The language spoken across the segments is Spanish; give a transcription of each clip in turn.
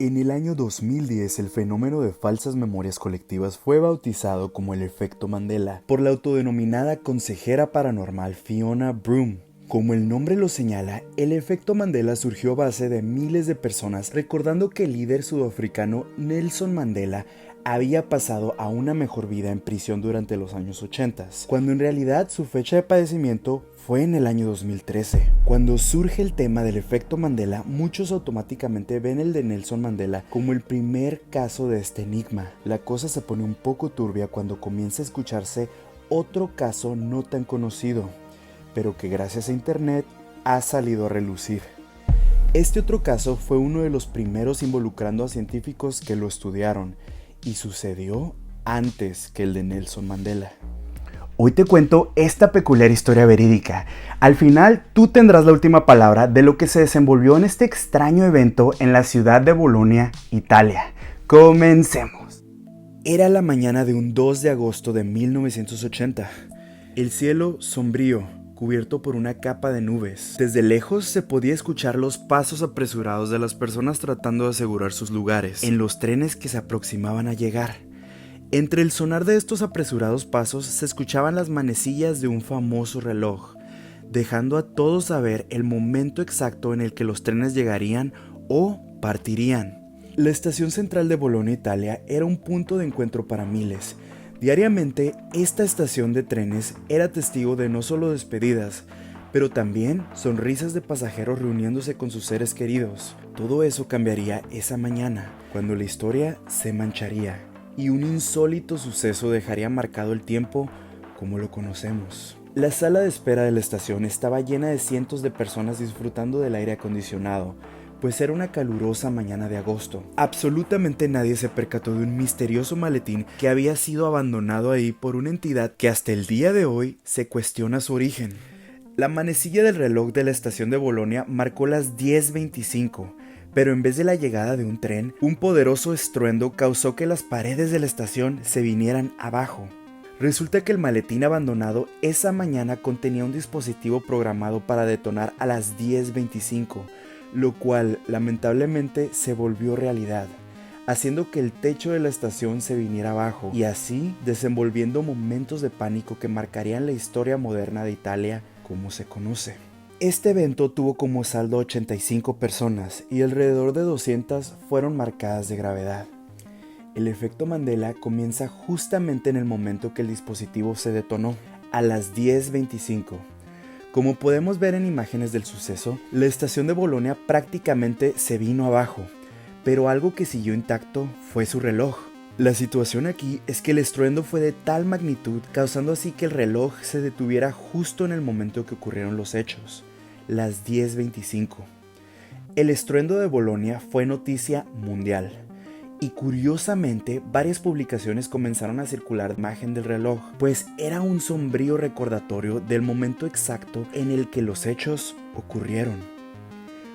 En el año 2010, el fenómeno de falsas memorias colectivas fue bautizado como el efecto Mandela por la autodenominada consejera paranormal Fiona Broome. Como el nombre lo señala, el efecto Mandela surgió a base de miles de personas recordando que el líder sudafricano Nelson Mandela había pasado a una mejor vida en prisión durante los años 80, cuando en realidad su fecha de padecimiento fue en el año 2013. Cuando surge el tema del efecto Mandela, muchos automáticamente ven el de Nelson Mandela como el primer caso de este enigma. La cosa se pone un poco turbia cuando comienza a escucharse otro caso no tan conocido, pero que gracias a internet ha salido a relucir. Este otro caso fue uno de los primeros involucrando a científicos que lo estudiaron, y sucedió antes que el de Nelson Mandela. Hoy te cuento esta peculiar historia verídica. Al final, tú tendrás la última palabra de lo que se desenvolvió en este extraño evento en la ciudad de Bolonia, Italia. Comencemos. Era la mañana de un 2 de agosto de 1980. El cielo sombrío, cubierto por una capa de nubes. Desde lejos se podía escuchar los pasos apresurados de las personas tratando de asegurar sus lugares en los trenes que se aproximaban a llegar. Entre el sonar de estos apresurados pasos se escuchaban las manecillas de un famoso reloj, dejando a todos saber el momento exacto en el que los trenes llegarían o partirían. La estación central de Bolonia, Italia, era un punto de encuentro para miles. Diariamente, esta estación de trenes era testigo de no solo despedidas, pero también sonrisas de pasajeros reuniéndose con sus seres queridos. Todo eso cambiaría esa mañana, cuando la historia se mancharía, y un insólito suceso dejaría marcado el tiempo como lo conocemos. La sala de espera de la estación estaba llena de cientos de personas disfrutando del aire acondicionado, pues era una calurosa mañana de agosto. Absolutamente nadie se percató de un misterioso maletín que había sido abandonado ahí por una entidad que hasta el día de hoy se cuestiona su origen. La manecilla del reloj de la estación de Bolonia marcó las 10:25, pero en vez de la llegada de un tren, un poderoso estruendo causó que las paredes de la estación se vinieran abajo. Resulta que el maletín abandonado esa mañana contenía un dispositivo programado para detonar a las 10:25, lo cual lamentablemente se volvió realidad, haciendo que el techo de la estación se viniera abajo y así desenvolviendo momentos de pánico que marcarían la historia moderna de Italia como se conoce. Este evento tuvo como saldo 85 personas y alrededor de 200 fueron marcadas de gravedad. El efecto Mandela comienza justamente en el momento que el dispositivo se detonó, a las 10:25. Como podemos ver en imágenes del suceso, la estación de Bolonia prácticamente se vino abajo, pero algo que siguió intacto fue su reloj. La situación aquí es que el estruendo fue de tal magnitud, causando así que el reloj se detuviera justo en el momento que ocurrieron los hechos, las 10:25. El estruendo de Bolonia fue noticia mundial. Y curiosamente, varias publicaciones comenzaron a circular imagen del reloj, pues era un sombrío recordatorio del momento exacto en el que los hechos ocurrieron.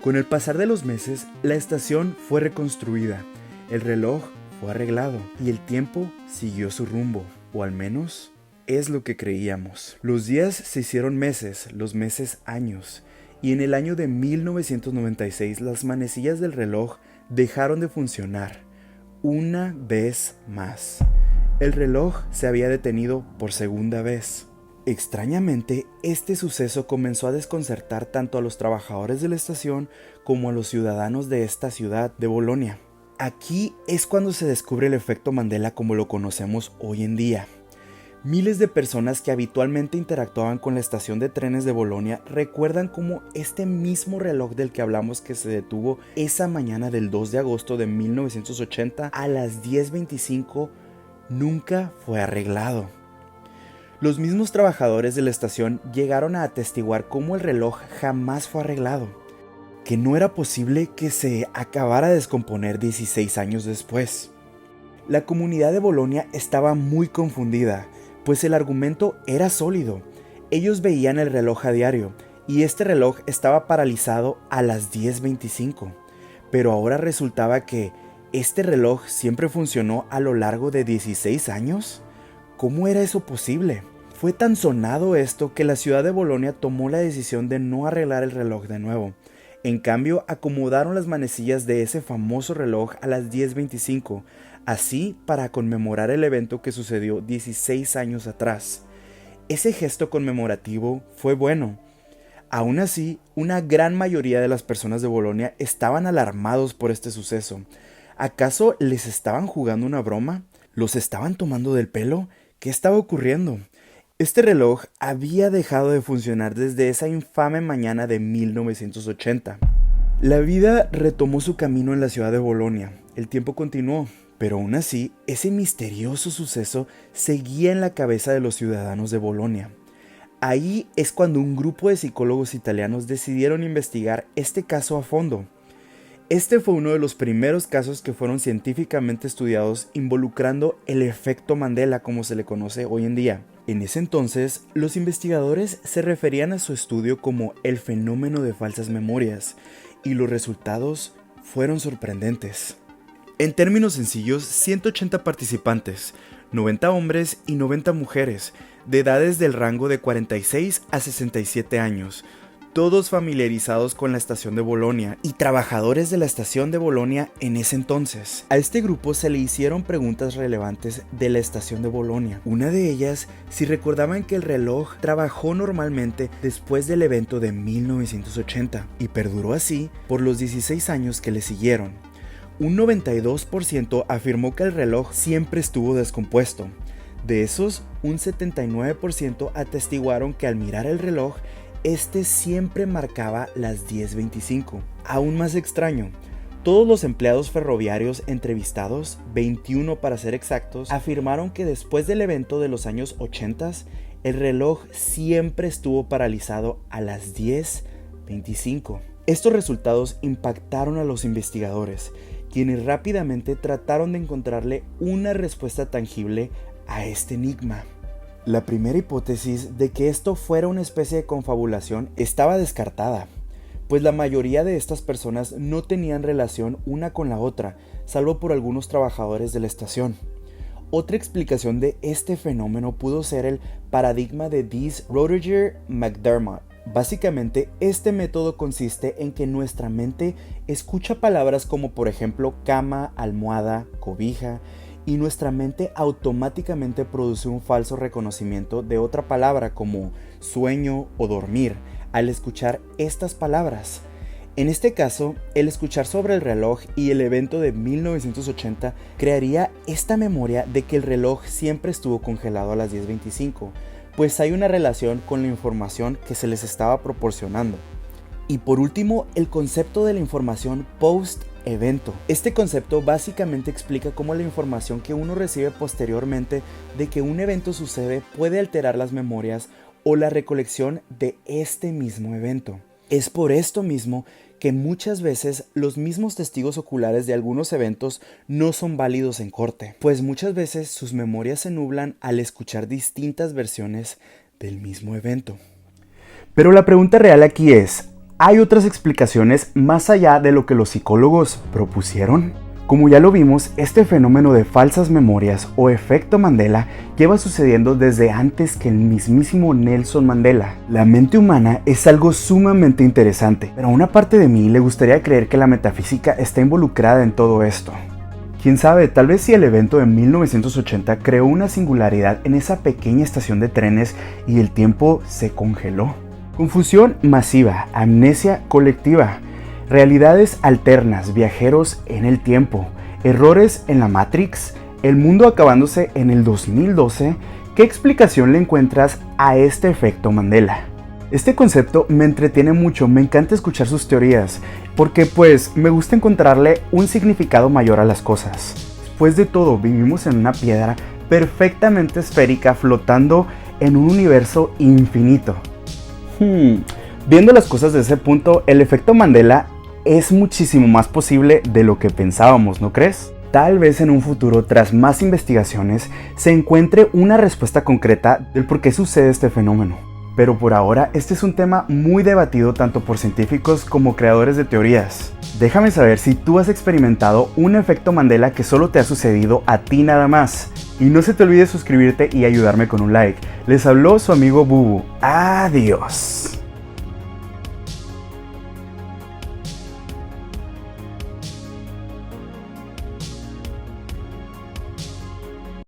Con el pasar de los meses, la estación fue reconstruida, el reloj fue arreglado y el tiempo siguió su rumbo, o al menos es lo que creíamos. Los días se hicieron meses, los meses años, y en el año de 1996 las manecillas del reloj dejaron de funcionar. Una vez más, el reloj se había detenido por segunda vez. Extrañamente, este suceso comenzó a desconcertar tanto a los trabajadores de la estación como a los ciudadanos de esta ciudad de Bolonia. Aquí es cuando se descubre el efecto Mandela como lo conocemos hoy en día. Miles de personas que habitualmente interactuaban con la estación de trenes de Bolonia recuerdan cómo este mismo reloj del que hablamos que se detuvo esa mañana del 2 de agosto de 1980 a las 10:25 nunca fue arreglado. Los mismos trabajadores de la estación llegaron a atestiguar cómo el reloj jamás fue arreglado, que no era posible que se acabara de descomponer 16 años después. La comunidad de Bolonia estaba muy confundida, pues el argumento era sólido. Ellos veían el reloj a diario y este reloj estaba paralizado a las 10:25, pero ahora resultaba que este reloj siempre funcionó a lo largo de 16 años. ¿Cómo era eso posible? Fue tan sonado esto que la ciudad de Bolonia tomó la decisión de no arreglar el reloj de nuevo. En cambio, acomodaron las manecillas de ese famoso reloj a las 10:25, así para conmemorar el evento que sucedió 16 años atrás. Ese gesto conmemorativo fue bueno. Aún así, una gran mayoría de las personas de Bolonia estaban alarmados por este suceso. ¿Acaso les estaban jugando una broma? ¿Los estaban tomando del pelo? ¿Qué estaba ocurriendo? Este reloj había dejado de funcionar desde esa infame mañana de 1980. La vida retomó su camino en la ciudad de Bolonia. El tiempo continuó, pero aún así, ese misterioso suceso seguía en la cabeza de los ciudadanos de Bolonia. Ahí es cuando un grupo de psicólogos italianos decidieron investigar este caso a fondo. Este fue uno de los primeros casos que fueron científicamente estudiados involucrando el efecto Mandela, como se le conoce hoy en día. En ese entonces, los investigadores se referían a su estudio como el fenómeno de falsas memorias, y los resultados fueron sorprendentes. En términos sencillos, 180 participantes, 90 hombres y 90 mujeres, de edades del rango de 46 a 67 años, todos familiarizados con la estación de Bolonia y trabajadores de la estación de Bolonia en ese entonces. A este grupo se le hicieron preguntas relevantes de la estación de Bolonia. Una de ellas, si recordaban que el reloj trabajó normalmente después del evento de 1980 y perduró así por los 16 años que le siguieron. Un 92% afirmó que el reloj siempre estuvo descompuesto. De esos, un 79% atestiguaron que al mirar el reloj, este siempre marcaba las 10:25. Aún más extraño, todos los empleados ferroviarios entrevistados, 21 para ser exactos, afirmaron que después del evento de los años 80, el reloj siempre estuvo paralizado a las 10:25. Estos resultados impactaron a los investigadores, quienes rápidamente trataron de encontrarle una respuesta tangible a este enigma. La primera hipótesis de que esto fuera una especie de confabulación estaba descartada, pues la mayoría de estas personas no tenían relación una con la otra, salvo por algunos trabajadores de la estación. Otra explicación de este fenómeno pudo ser el paradigma de Diess-Roediger-McDermott. Básicamente, este método consiste en que nuestra mente escucha palabras como por ejemplo cama, almohada, cobija, y nuestra mente automáticamente produce un falso reconocimiento de otra palabra como sueño o dormir al escuchar estas palabras. En este caso, el escuchar sobre el reloj y el evento de 1980 crearía esta memoria de que el reloj siempre estuvo congelado a las 10:25, pues hay una relación con la información que se les estaba proporcionando. Y por último, el concepto de la información post-evento. Este concepto básicamente explica cómo la información que uno recibe posteriormente de que un evento sucede puede alterar las memorias o la recolección de este mismo evento. Es por esto mismo que muchas veces los mismos testigos oculares de algunos eventos no son válidos en corte, pues muchas veces sus memorias se nublan al escuchar distintas versiones del mismo evento. Pero la pregunta real aquí es, ¿hay otras explicaciones más allá de lo que los psicólogos propusieron? Como ya lo vimos, este fenómeno de falsas memorias o efecto Mandela lleva sucediendo desde antes que el mismísimo Nelson Mandela. La mente humana es algo sumamente interesante, pero a una parte de mí le gustaría creer que la metafísica está involucrada en todo esto. Quién sabe, tal vez si el evento de 1980 creó una singularidad en esa pequeña estación de trenes y el tiempo se congeló. Confusión masiva, amnesia colectiva, realidades alternas, viajeros en el tiempo, errores en la Matrix, el mundo acabándose en el 2012. ¿Qué explicación le encuentras a este efecto Mandela? Este concepto me entretiene mucho, me encanta escuchar sus teorías, porque pues me gusta encontrarle un significado mayor a las cosas. Después de todo, vivimos en una piedra perfectamente esférica flotando en un universo infinito. Viendo las cosas desde ese punto, el efecto Mandela es muchísimo más posible de lo que pensábamos, ¿no crees? Tal vez en un futuro, tras más investigaciones, se encuentre una respuesta concreta del por qué sucede este fenómeno. Pero por ahora, este es un tema muy debatido tanto por científicos como creadores de teorías. Déjame saber si tú has experimentado un efecto Mandela que solo te ha sucedido a ti nada más. Y no se te olvide suscribirte y ayudarme con un like. Les habló su amigo Bubu. Adiós.